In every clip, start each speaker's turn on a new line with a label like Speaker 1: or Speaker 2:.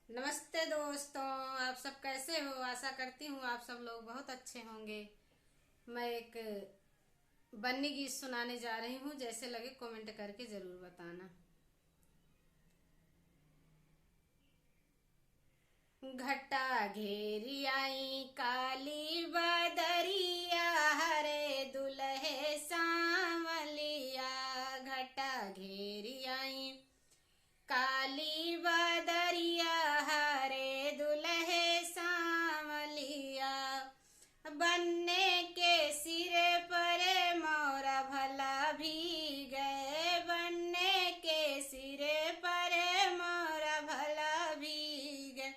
Speaker 1: नमस्ते दोस्तों, आप सब कैसे हो। आशा करती हूँ आप सब लोग बहुत अच्छे होंगे। मैं एक बन्नी गीत सुनाने जा रही हूँ, जैसे लगे कमेंट करके ज़रूर बताना। घटा घेरी आई काली बदरिया, हरे दुल्हे सांवलिया। घटा घेरी आई काली बदरिया, हरे दुल्हे सांवलिया। बनने के सिर पर मोरा भला भी गए, बनने के सिर पर मोरा भला भी गए।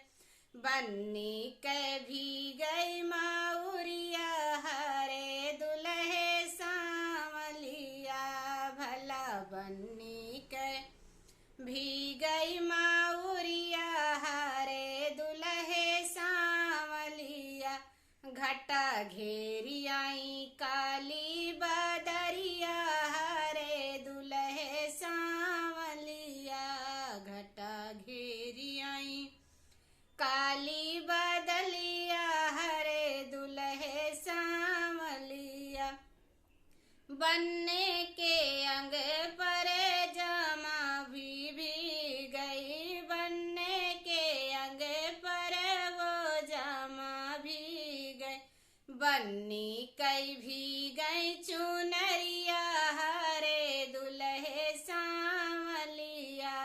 Speaker 1: बन्नी के भी गई माउरिया, हरे दुल्हे सांवलिया। भला बन्नी के भी गई माउरिया, हरे दुल्हे सांवलिया। घटा घेरी आई काली बदरिया, हरे दुल्हे सांवलिया। घटा घेरी आई काली बदलिया, हरे दुल्हे सांवलिया। बनने के अंग पर जमा भी गई, बनने के अंग पर वो जमा भी गई। बन्नी कई भी गई चुनरिया, हरे दुल्हे सांवलिया।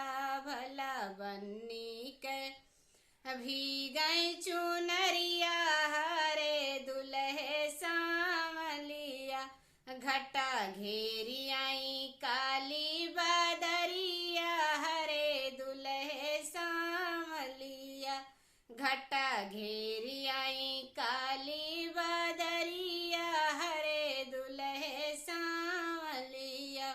Speaker 1: भला बन्नी के भी गई चुनरिया, हरे दुल्हे सांवलिया। घटा घेरी आई काली बदरिया, हरे दुल्हे सांवलिया। घटा घेरी आई काली बदरिया, हरे दुल्हे सांवलिया।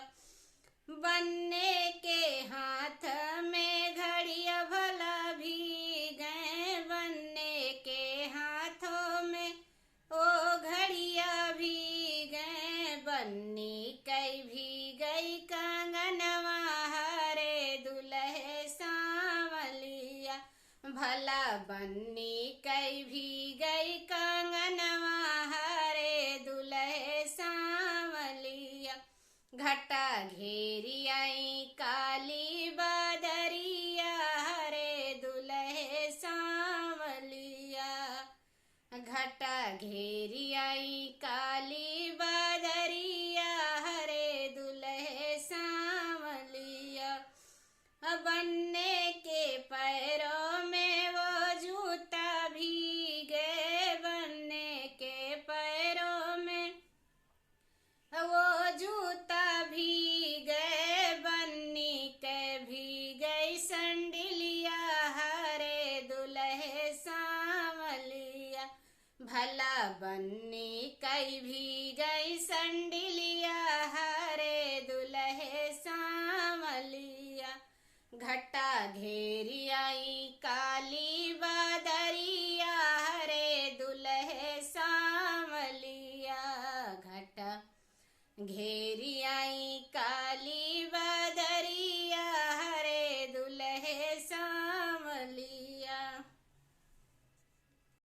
Speaker 1: बनने के हाथ में घड़िया भला भी गए, बनने के हाथों में ओ घड़िया भी गए। बन्नी कई भी गई कंगनवा, हरे दुल्हे सांवलिया। भला बन्नी कई भी गई कंगनवा, हरे दुल्हे सांवलिया। घटा घेरी आई काली बदरिया, हरे दुल्हे सांवलिया। घटा घेरी आई काली बदरिया, हरे दुल्हे सांवलिया। बनने के पैरों में वो जूता भी गए, बनने के पैरों में वो जूता भी गए। बन्नी के भी गई संडिलिया, हरे दुल्हे सांवलिया। भला बन्नी कई भी गई संडिलिया, हरे दुल्हे सांवलिया। घटा घेरी आई काली बदरिया, हरे दुल्हे सांवलिया। घटा घेरी